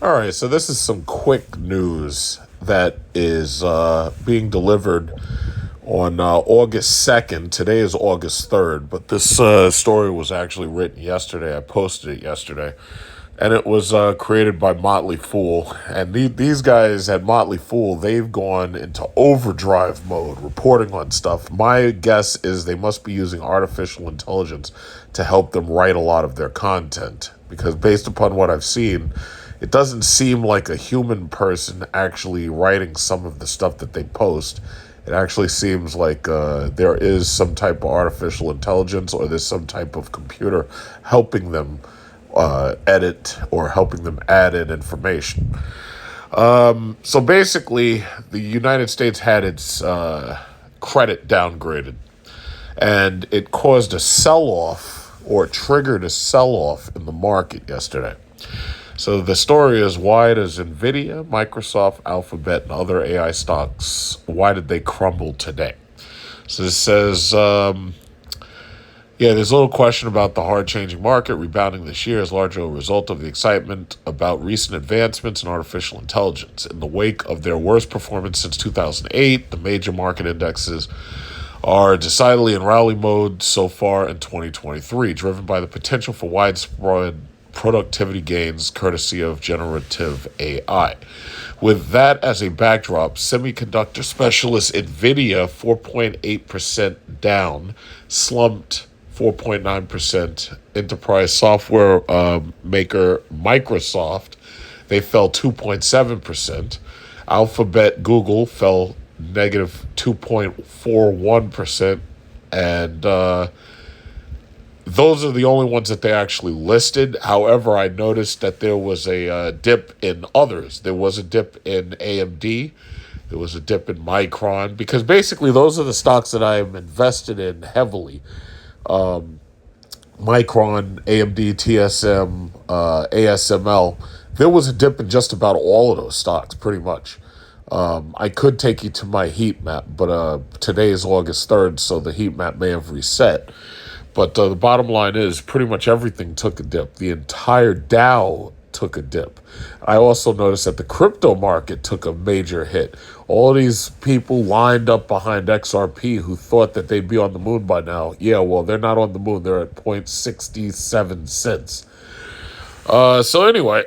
All right, so this is some quick news that is being delivered on August 2nd. Today is August 3rd, but this story was actually written yesterday. I posted it yesterday. And it was created by Motley Fool. And these guys at Motley Fool, they've gone into overdrive mode reporting on stuff. My guess is they must be using artificial intelligence to help them write a lot of their content. Because based upon what I've seen, it doesn't seem like a human person actually writing some of the stuff that they post. It actually seems like there is some type of artificial intelligence or there's some type of computer helping them edit or helping them add in information. So basically, the United States had its credit downgraded, and it caused a sell-off or triggered a sell-off in the market yesterday. So the story is, why does NVIDIA, Microsoft, Alphabet, and other AI stocks, why did they crumble today? So this says, there's a little question about the hard-changing market rebounding this year as largely a result of the excitement about recent advancements in artificial intelligence. In the wake of their worst performance since 2008, the major market indexes are decidedly in rally mode so far in 2023, driven by the potential for widespread productivity gains courtesy of generative AI. With that as a backdrop, semiconductor specialist NVIDIA, 4.8% down, slumped 4.9%. Enterprise software maker Microsoft, they fell 2.7%. Alphabet, Google fell negative 2.41%. And those are the only ones that they actually listed. However, I noticed that there was a dip in others. There was a dip in AMD. There was a dip in Micron. Because basically those are the stocks that I'm invested in heavily. Micron, AMD, TSM, ASML. There was a dip in just about all of those stocks, pretty much. I could take you to my heat map, but today is August 3rd, so the heat map may have reset. But the bottom line is pretty much everything took a dip. The entire Dow took a dip. I also noticed that the crypto market took a major hit. All these people lined up behind XRP who thought that they'd be on the moon by now. Yeah, well, they're not on the moon. They're at 0.67 cents. So anyway,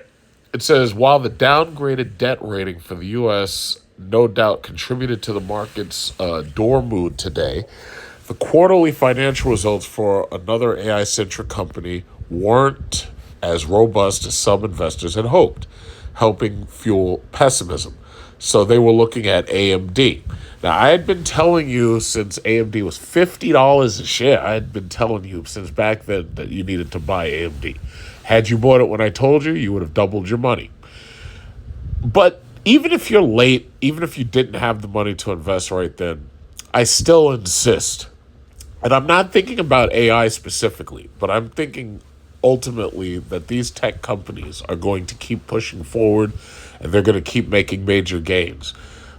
it says, while the downgraded debt rating for the U.S. no doubt contributed to the market's door mood today, the quarterly financial results for another AI-centric company weren't as robust as some investors had hoped, helping fuel pessimism. So they were looking at AMD. Now, I had been telling you since AMD was $50 a share, I had been telling you since back then that you needed to buy AMD. Had you bought it when I told you, you would have doubled your money. But even if you're late, even if you didn't have the money to invest right then, I still insist. And I'm not thinking about AI specifically, but I'm thinking ultimately that these tech companies are going to keep pushing forward and they're going to keep making major gains.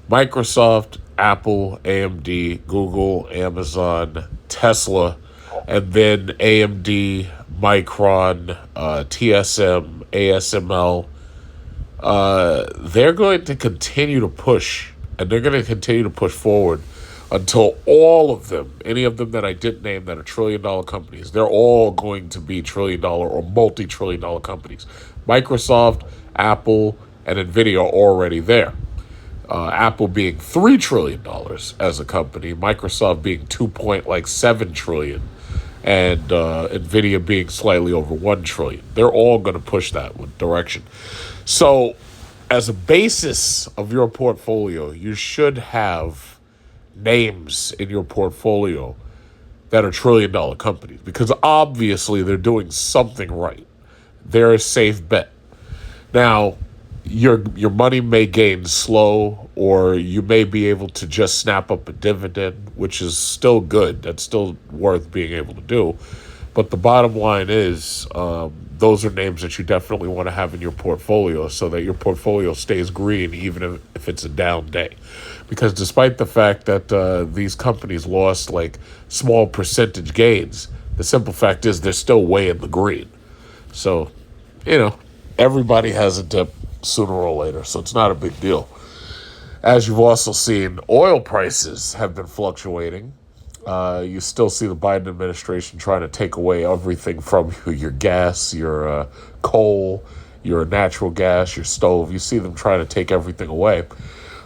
Microsoft, Apple, AMD, Google, Amazon, Tesla, and then AMD, Micron, TSM, ASML. They're going to continue to push, and they're going to continue to push forward until all of them, any of them that I didn't name that are trillion-dollar companies, they're all going to be trillion-dollar or multi-trillion-dollar companies. Microsoft, Apple, and NVIDIA are already there. Apple being $3 trillion as a company, Microsoft being $2.7 trillion, and NVIDIA being slightly over $1 trillion. They're all going to push that direction. So as a basis of your portfolio, you should have names in your portfolio that are trillion-dollar companies, because obviously they're doing something right. They're a safe bet. Now, your money may gain slow, or you may be able to just snap up a dividend, which is still good. That's still worth being able to do. But the bottom line is, those are names that you definitely want to have in your portfolio so that your portfolio stays green even if it's a down day. Because despite the fact that these companies lost like small percentage gains, the simple fact is they're still way in the green. So, everybody has a dip. sooner or later, so it's not a big deal. As you've also seen, oil prices have been fluctuating. You still see the Biden administration trying to take away everything from you, your gas, your coal, your natural gas, your stove. You see them trying to take everything away.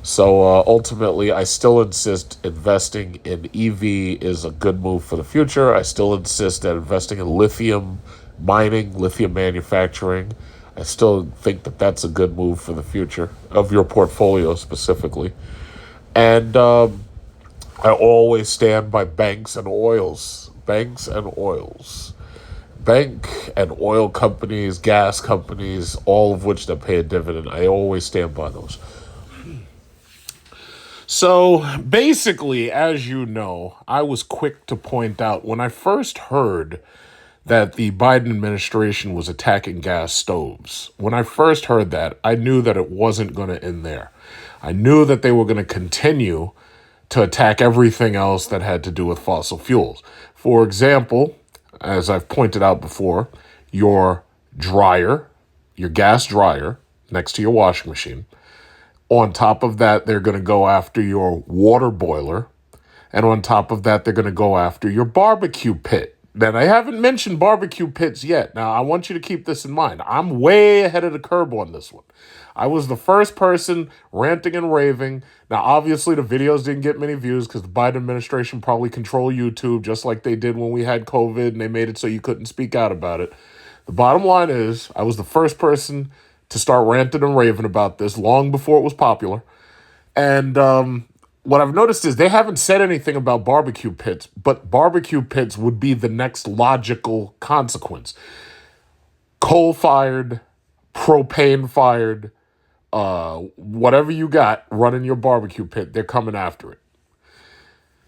So ultimately, I still insist investing in EV is a good move for the future. I still insist that investing in lithium mining, lithium manufacturing, I still think that that's a good move for the future of your portfolio specifically. And I always stand by banks and oils. Banks and oils. Bank and oil companies, gas companies, all of which that pay a dividend. I always stand by those. So basically, as you know, I was quick to point out when I first heard that the Biden administration was attacking gas stoves. When I first heard that, I knew that it wasn't going to end there. I knew that they were going to continue to attack everything else that had to do with fossil fuels. For example, as I've pointed out before, your dryer, your gas dryer next to your washing machine. On top of that, they're going to go after your water boiler. And on top of that, they're going to go after your barbecue pit. Then I haven't mentioned barbecue pits yet. Now, I want you to keep this in mind. I'm way ahead of the curve on this one. I was the first person ranting and raving. Now, obviously, the videos didn't get many views because the Biden administration probably control YouTube just like they did when we had COVID and they made it so you couldn't speak out about it. The bottom line is I was the first person to start ranting and raving about this long before it was popular. And what I've noticed is they haven't said anything about barbecue pits, but barbecue pits would be the next logical consequence. Coal-fired, propane-fired, whatever you got running your barbecue pit, they're coming after it.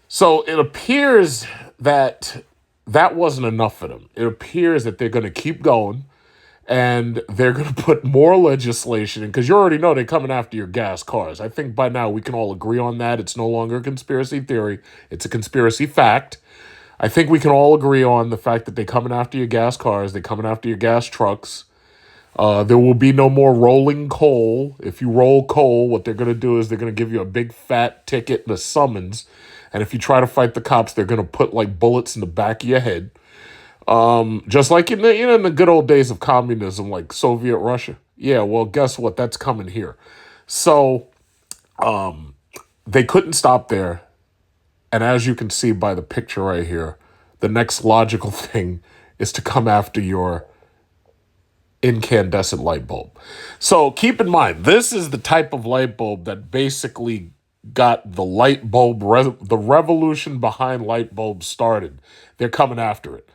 So it appears that that wasn't enough for them. It appears that they're going to keep going. And they're going to put more legislation in, because you already know they're coming after your gas cars. I think by now we can all agree on that. It's no longer a conspiracy theory. It's a conspiracy fact. I think we can all agree on the fact that they're coming after your gas cars. They're coming after your gas trucks. There will be no more rolling coal. If you roll coal, what they're going to do is they're going to give you a big fat ticket and a summons. And if you try to fight the cops, they're going to put like bullets in the back of your head. Just like in the good old days of communism, like Soviet Russia. Yeah, well, guess what? That's coming here. So, they couldn't stop there. And as you can see by the picture right here, the next logical thing is to come after your incandescent light bulb. So keep in mind, this is the type of light bulb that basically got the light bulb, the revolution behind light bulbs started. They're coming after it.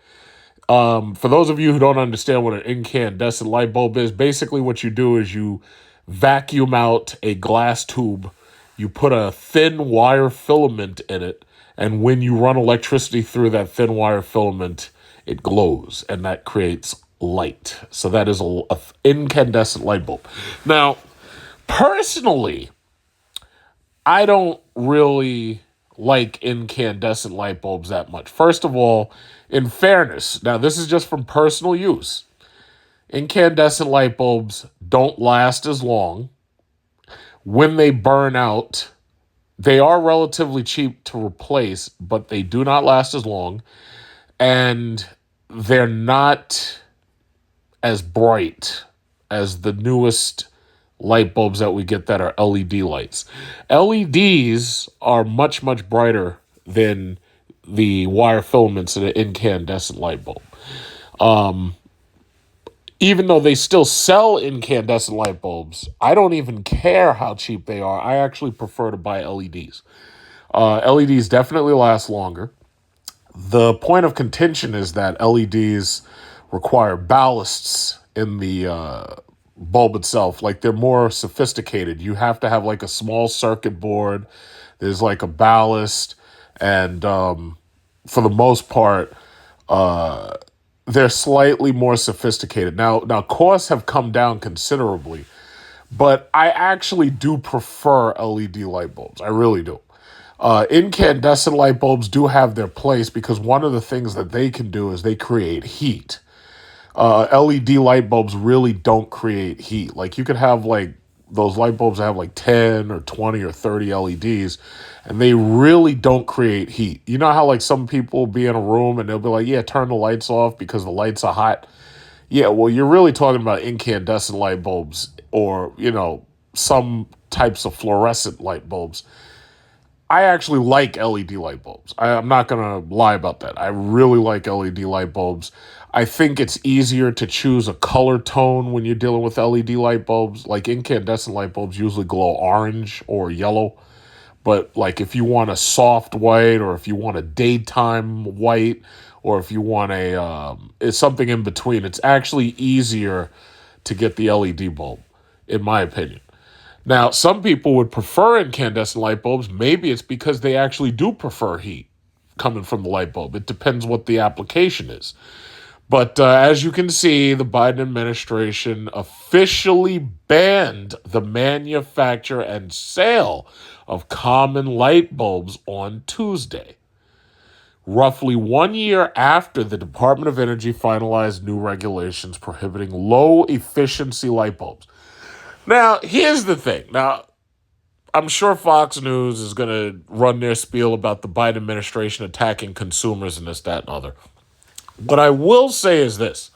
For those of you who don't understand what an incandescent light bulb is, basically what you do is you vacuum out a glass tube, you put a thin wire filament in it, and when you run electricity through that thin wire filament, it glows, and that creates light. So that is a incandescent light bulb. Now, personally, I don't really like incandescent light bulbs that much. First of all, in fairness, now this is just from personal use. Incandescent light bulbs don't last as long. When they burn out, they are relatively cheap to replace, but they do not last as long. And they're not as bright as the newest light bulbs that we get that are LED lights. LEDs are much, much brighter than the wire filaments in an incandescent light bulb. Even though they still sell incandescent light bulbs, I don't even care how cheap they are. I actually prefer to buy LEDs. LEDs definitely last longer. The point of contention is that LEDs require ballasts in the bulb itself. Like, they're more sophisticated. You have to have like a small circuit board. There's like a ballast, and for the most part, they're slightly more sophisticated. Now costs have come down considerably, but I actually do prefer LED light bulbs. I really do. Incandescent light bulbs do have their place because one of the things that they can do is they create heat. LED light bulbs really don't create heat. Like you could have like those light bulbs that have like 10 or 20 or 30 LEDs, and they really don't create heat. You know how like some people will be in a room and they'll be like, yeah, turn the lights off because the lights are hot. Yeah, well, you're really talking about incandescent light bulbs or, some types of fluorescent light bulbs. I actually like LED light bulbs. I'm not going to lie about that. I really like LED light bulbs. I think it's easier to choose a color tone when you're dealing with LED light bulbs. Like incandescent light bulbs usually glow orange or yellow. But like if you want a soft white or if you want a daytime white or if you want it's something in between, it's actually easier to get the LED bulb, in my opinion. Now, some people would prefer incandescent light bulbs. Maybe it's because they actually do prefer heat coming from the light bulb. It depends what the application is. But as you can see, the Biden administration officially banned the manufacture and sale of common light bulbs on Tuesday, roughly 1 year after the Department of Energy finalized new regulations prohibiting low-efficiency light bulbs. Now, here's the thing. Now, I'm sure Fox News is going to run their spiel about the Biden administration attacking consumers and this, that, and other. What I will say is this.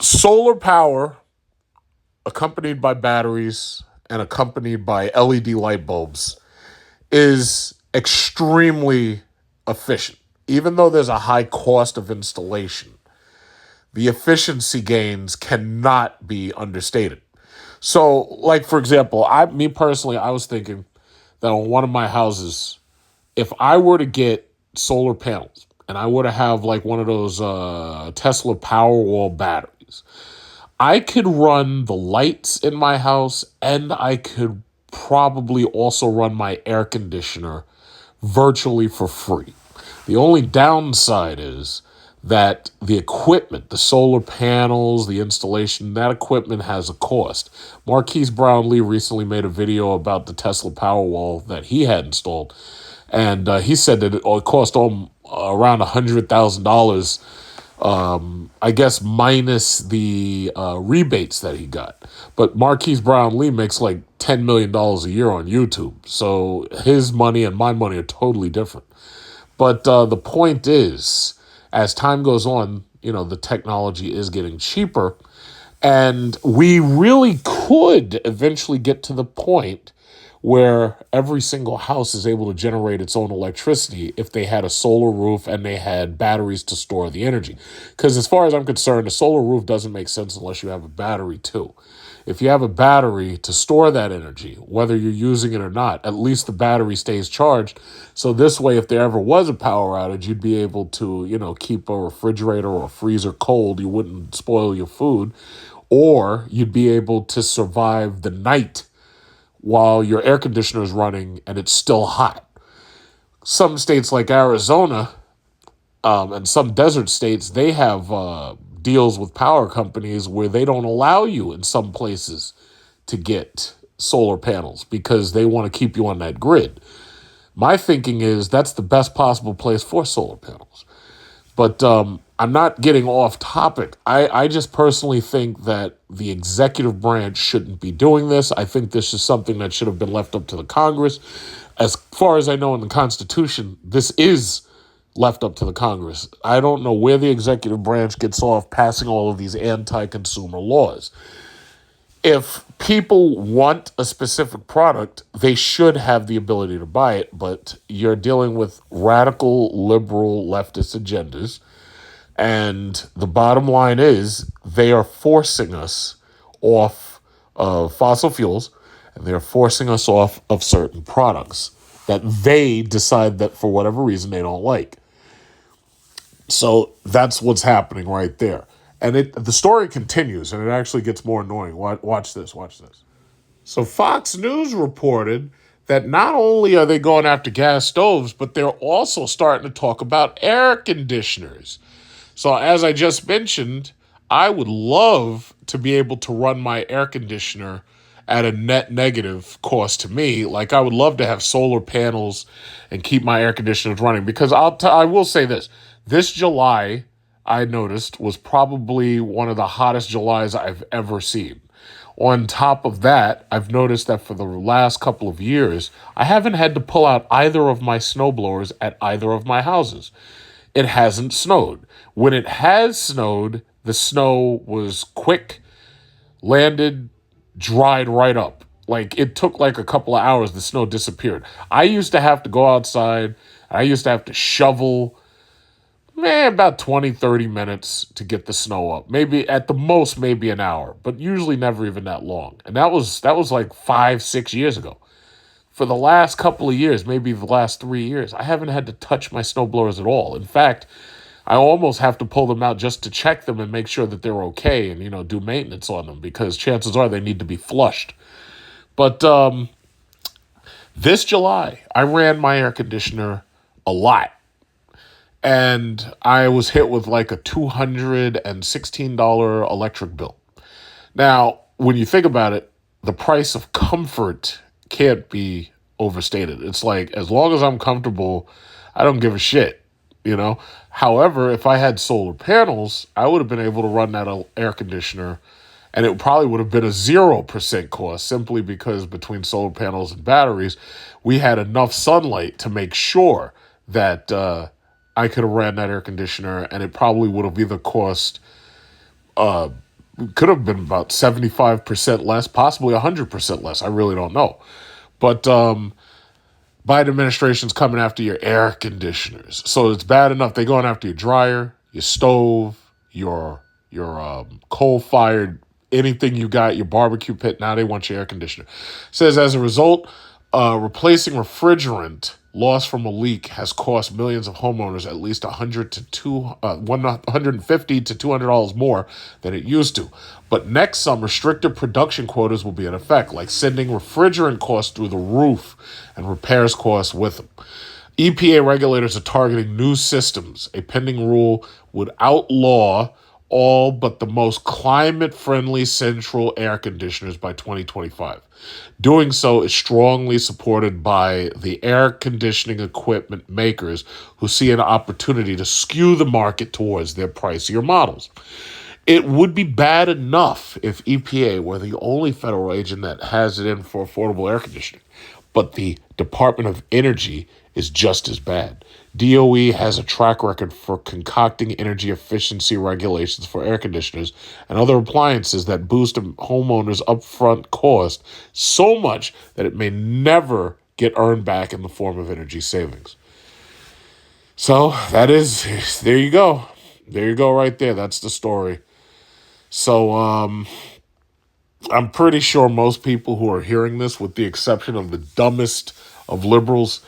Solar power, accompanied by batteries and accompanied by LED light bulbs, is extremely efficient. Even though there's a high cost of installation, the efficiency gains cannot be understated. So, like, for example, me personally, I was thinking that on one of my houses, if I were to get solar panels and I were to have like one of those Tesla Powerwall batteries, I could run the lights in my house and I could probably also run my air conditioner virtually for free. The only downside is that the equipment, the solar panels, the installation, that equipment has a cost. Marquise Brownlee recently made a video about the Tesla Powerwall that he had installed, and he said that it cost around $100,000, I guess minus the rebates that he got. But Marquise Brownlee makes like $10 million a year on YouTube, so his money and my money are totally different. But the point is, as time goes on, the technology is getting cheaper. And we really could eventually get to the point where every single house is able to generate its own electricity if they had a solar roof and they had batteries to store the energy. Because as far as I'm concerned, a solar roof doesn't make sense unless you have a battery too. If you have a battery to store that energy, whether you're using it or not, at least the battery stays charged. So this way, if there ever was a power outage, you'd be able to, keep a refrigerator or a freezer cold. You wouldn't spoil your food. Or you'd be able to survive the night while your air conditioner is running and it's still hot. Some states like Arizona and some desert states, they have deals with power companies where they don't allow you in some places to get solar panels because they want to keep you on that grid. My thinking is that's the best possible place for solar panels. But I'm not getting off topic. I just personally think that the executive branch shouldn't be doing this. I think this is something that should have been left up to the Congress. As far as I know in the Constitution, this is left up to the Congress. I don't know where the executive branch gets off passing all of these anti-consumer laws. If people want a specific product, they should have the ability to buy it, but you're dealing with radical, liberal, leftist agendas. And the bottom line is they are forcing us off of fossil fuels, and they're forcing us off of certain products that they decide that for whatever reason they don't like. So that's what's happening right there. And the story continues, and it actually gets more annoying. Watch this. So Fox News reported that not only are they going after gas stoves, but they're also starting to talk about air conditioners. So as I just mentioned, I would love to be able to run my air conditioner at a net negative cost to me. Like I would love to have solar panels and keep my air conditioners running because I will say this July, I noticed was probably one of the hottest Julys I've ever seen. On top of that, I've noticed that for the last couple of years, I haven't had to pull out either of my snowblowers at either of my houses. It hasn't snowed. When it has snowed, the snow was quick, landed, dried right up. Like it took like a couple of hours, the snow disappeared. I used to have to go outside, I used to have to shovel, about 20, 30 minutes to get the snow up. Maybe at the most, maybe an hour, but usually never even that long. And that was like 5, 6 years ago. For the last couple of years, maybe the last 3 years, I haven't had to touch my snowblowers at all. In fact, I almost have to pull them out just to check them and make sure that they're okay and, do maintenance on them because chances are they need to be flushed. But this July, I ran my air conditioner a lot. And I was hit with like a $216 electric bill. Now, when you think about it, the price of comfort can't be overstated. It's like, as long as I'm comfortable, I don't give a shit. However, if I had solar panels, I would have been able to run that air conditioner and it probably would have been a 0% cost simply because between solar panels and batteries, we had enough sunlight to make sure that I could have ran that air conditioner and it probably would have either cost, could have been about 75% less, possibly 100% less. I really don't know. But Biden administration's coming after your air conditioners. So it's bad enough they're going after your dryer, your stove, your coal-fired, anything you got, your barbecue pit. Now they want your air conditioner. It says as a result, replacing refrigerant lost from a leak has cost millions of homeowners at least $150 to $200 more than it used to. But next summer, stricter production quotas will be in effect, like sending refrigerant costs through the roof and repairs costs with them. EPA regulators are targeting new systems. A pending rule would outlaw all but the most climate-friendly central air conditioners by 2025. Doing so is strongly supported by the air conditioning equipment makers who see an opportunity to skew the market towards their pricier models. It would be bad enough if EPA were the only federal agent that has it in for affordable air conditioning, but the Department of Energy is just as bad. DOE has a track record for concocting energy efficiency regulations for air conditioners and other appliances that boost a homeowners' upfront cost so much that it may never get earned back in the form of energy savings. So there you go. There you go right there. That's the story. So I'm pretty sure most people who are hearing this, with the exception of the dumbest of liberals,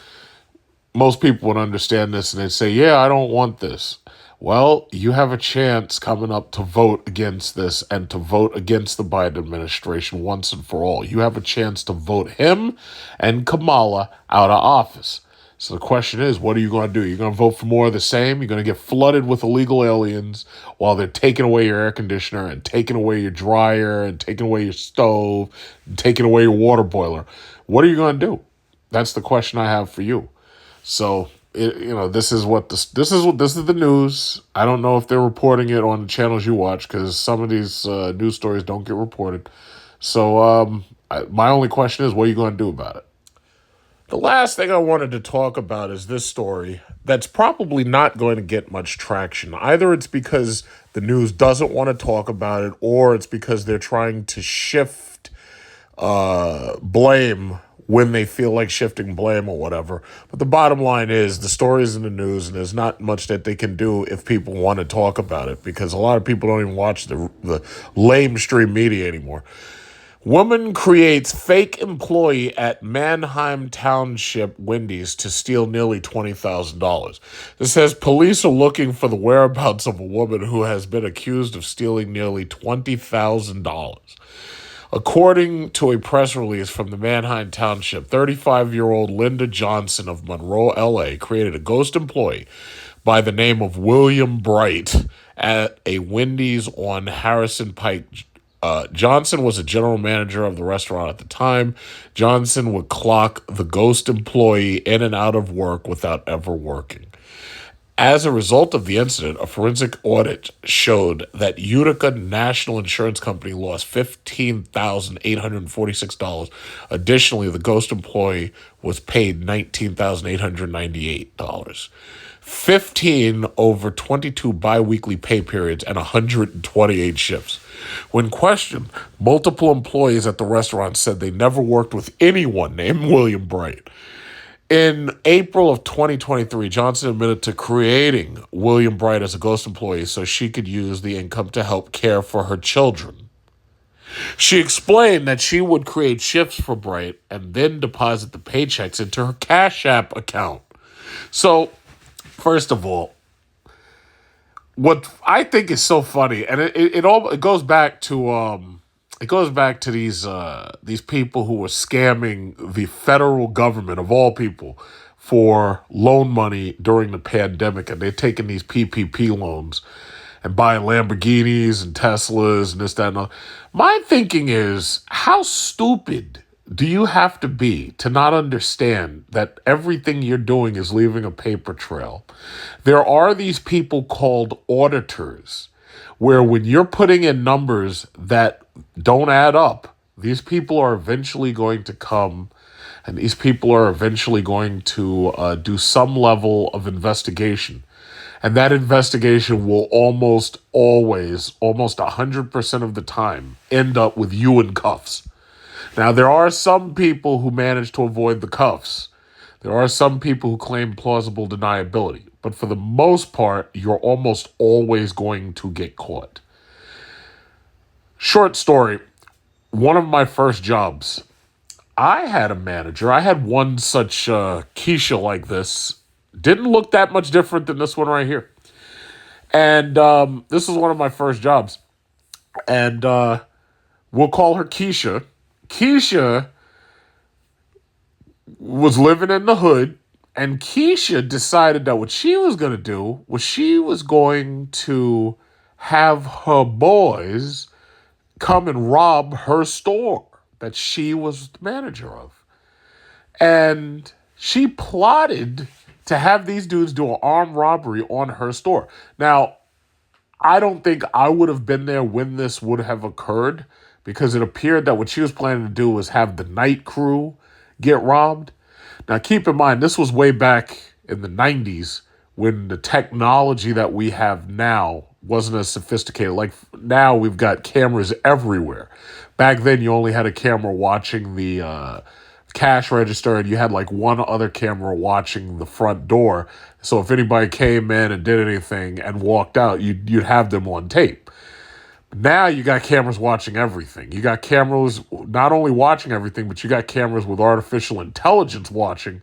most people would understand this and they'd say, yeah, I don't want this. Well, you have a chance coming up to vote against this and to vote against the Biden administration once and for all. You have a chance to vote him and Kamala out of office. So the question is, what are you going to do? You're going to vote for more of the same? You're going to get flooded with illegal aliens while they're taking away your air conditioner and taking away your dryer and taking away your stove and taking away your water boiler. What are you going to do? That's the question I have for you. So, this is the news. I don't know if they're reporting it on the channels you watch because some of these news stories don't get reported. So, my only question is, what are you going to do about it? The last thing I wanted to talk about is this story that's probably not going to get much traction. Either it's because the news doesn't want to talk about it, or it's because they're trying to shift blame when they feel like shifting blame or whatever. But the bottom line is the story's in the news, and there's not much that they can do if people want to talk about it, because a lot of people don't even watch the lamestream media anymore. Woman creates fake employee at Manheim Township Wendy's to steal nearly $20,000. It says police are looking for the whereabouts of a woman who has been accused of stealing nearly $20,000. According to a press release from the Manheim Township, 35-year-old Linda Johnson of Monroe, L.A., created a ghost employee by the name of William Bright at a Wendy's on Harrison Pike. Johnson was a general manager of the restaurant at the time. Johnson would clock the ghost employee in and out of work without ever working. As a result of the incident, a forensic audit showed that Utica National Insurance Company lost $15,846. Additionally, the ghost employee was paid $19,898. 15 over 22 biweekly pay periods and 128 shifts. When questioned, multiple employees at the restaurant said they never worked with anyone named William Bright. In April of 2023, Johnson admitted to creating William Bright as a ghost employee so she could use the income to help care for her children. She explained that she would create shifts for Bright and then deposit the paychecks into her Cash App account. So, first of all, what I think is so funny, and it goes back to these people who were scamming the federal government of all people for loan money during the pandemic, and they're taking these PPP loans and buying Lamborghinis and Teslas and this, that, and all. My thinking is, how stupid do you have to be to not understand that everything you're doing is leaving a paper trail? There are these people called auditors, where when you're putting in numbers that don't add up, these people are eventually going to come, and these people are eventually going to do some level of investigation. And that investigation will almost always, almost 100% of the time, end up with you in cuffs. Now, there are some people who manage to avoid the cuffs. There are some people who claim plausible deniability. But for the most part, you're almost always going to get caught. Short story, one of my first jobs, I had a manager. I had one such Keisha like this. Didn't look that much different than this one right here. And this was one of my first jobs. And we'll call her Keisha. Keisha was living in the hood, and Keisha decided that what she was going to do was she was going to have her boys come and rob her store that she was the manager of. And she plotted to have these dudes do an armed robbery on her store. Now, I don't think I would have been there when this would have occurred, because it appeared that what she was planning to do was have the night crew get robbed. Now, keep in mind, this was way back in the 90s when the technology that we have now wasn't as sophisticated. Like now, we've got cameras everywhere. Back then, you only had a camera watching the cash register, and you had like one other camera watching the front door. So if anybody came in and did anything and walked out, you'd have them on tape. Now you got cameras watching everything. You got cameras not only watching everything, but you got cameras with artificial intelligence watching.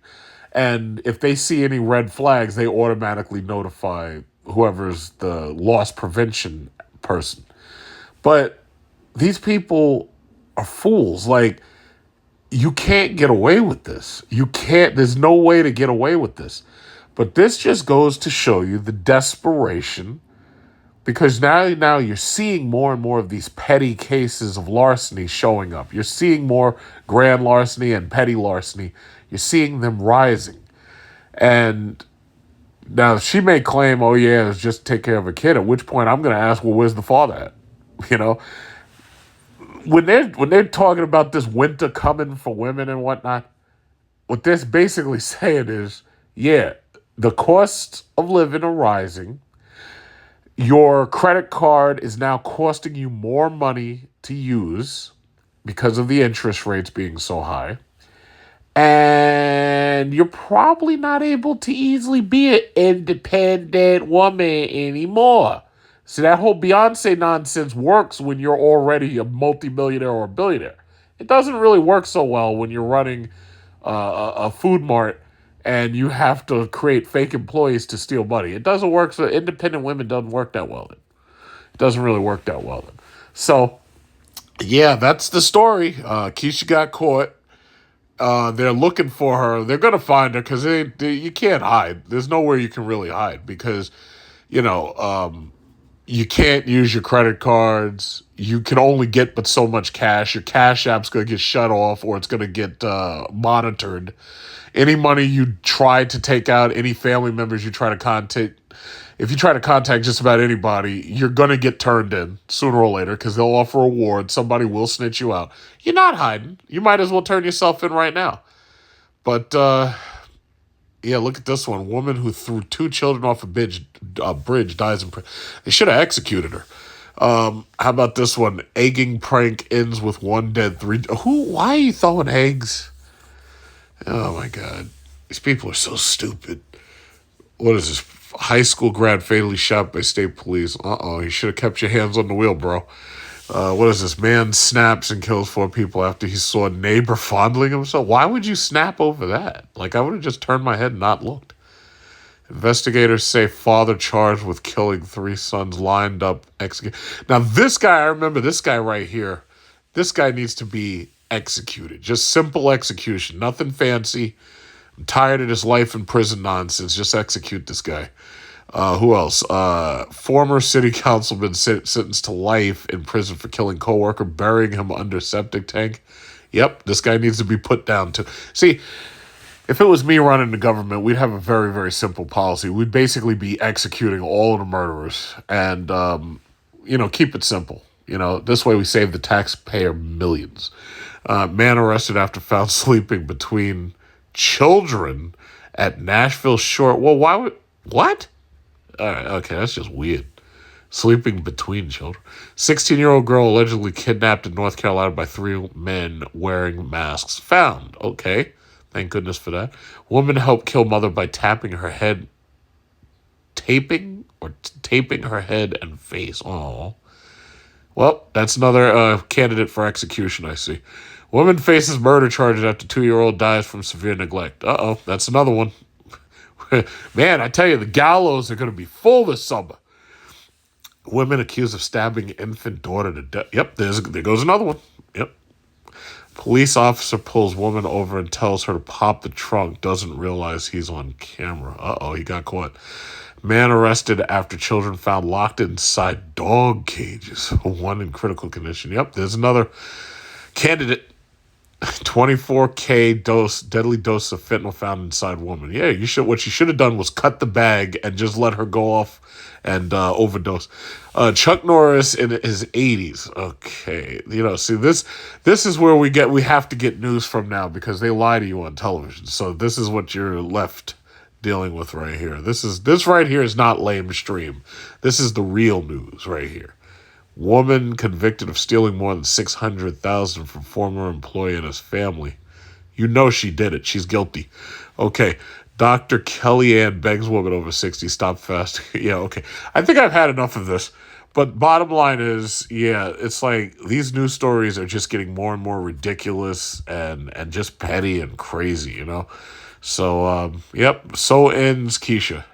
And if they see any red flags, they automatically notify whoever's the loss prevention person. But these people are fools. Like, you can't get away with this. You can't, there's no way to get away with this. But this just goes to show you the desperation, because now you're seeing more and more of these petty cases of larceny showing up. You're seeing more grand larceny and petty larceny. You're seeing them rising. And now she may claim, oh yeah, it's just take care of a kid, at which point I'm going to ask, well, where's the father at? You know? When they're talking about this winter coming for women and whatnot, what they're basically saying is, yeah, the costs of living are rising. Your credit card is now costing you more money to use because of the interest rates being so high. And you're probably not able to easily be an independent woman anymore. So that whole Beyonce nonsense works when you're already a multimillionaire or a billionaire. It doesn't really work so well when you're running a food mart and you have to create fake employees to steal money. It doesn't work. So independent women doesn't work that well. It doesn't really work that well. So, yeah, that's the story. Keisha got caught. They're looking for her. They're going to find her because you can't hide. There's nowhere you can really hide because, you can't use your credit cards. You can only get but so much cash. Your Cash App's going to get shut off or it's going to get monitored. Any money you try to take out, any family members you try to if you try to contact just about anybody, you're going to get turned in sooner or later because they'll offer a reward. Somebody will snitch you out. You're not hiding. You might as well turn yourself in right now. But, yeah, look at this one. Woman who threw two children off a bridge dies in prison. They should have executed her. How about this one? Egging prank ends with one dead, three. Why are you throwing eggs? Oh, my God. These people are so stupid. What is this? High school grad fatally shot by state police. You should have kept your hands on the wheel, bro. What is this? Man snaps and kills four people after he saw a neighbor fondling himself. Why would you snap over that? Like, I would have just turned my head and not looked. Investigators say father charged with killing three sons lined up. Now, this guy, I remember this guy right here. This guy needs to be executed. Just simple execution. Nothing fancy. I'm tired of this life in prison nonsense. Just execute this guy. Who else? Former city councilman sentenced to life in prison for killing coworker, burying him under septic tank. Yep, this guy needs to be put down too. See, if it was me running the government, we'd have a very, very simple policy. We'd basically be executing all of the murderers and, keep it simple. This way we save the taxpayer millions. Man arrested after found sleeping between children at Nashville Shore. Well, why would... What? All right, okay, that's just weird. Sleeping between children. 16-year-old girl allegedly kidnapped in North Carolina by three men wearing masks. Found. Okay. Thank goodness for that. Woman helped kill mother by taping her head and face. Oh. Well, that's another candidate for execution, I see. Woman faces murder charges after 2-year-old dies from severe neglect. That's another one. Man, I tell you, the gallows are going to be full this summer. Women accused of stabbing infant daughter to death. Yep, there goes another one. Yep. Police officer pulls woman over and tells her to pop the trunk. Doesn't realize he's on camera. He got caught. Man arrested after children found locked inside dog cages. One in critical condition. Yep, there's another candidate. 24K deadly dose of fentanyl found inside woman. Yeah, what you should have done was cut the bag and just let her go off and overdose. Chuck Norris in his 80s. Okay, see this is where we have to get news from now because they lie to you on television. So this is what you're left dealing with right here. This right here is not lamestream. This is the real news right here. Woman convicted of stealing more than $600,000 from former employee and his family. She did it. She's guilty. Okay. Dr. Kellyanne begs woman over 60 stop fasting. Yeah, okay. I think I've had enough of this. But bottom line is, yeah, it's like these news stories are just getting more and more ridiculous and just petty and crazy, So, yep. So ends Keisha.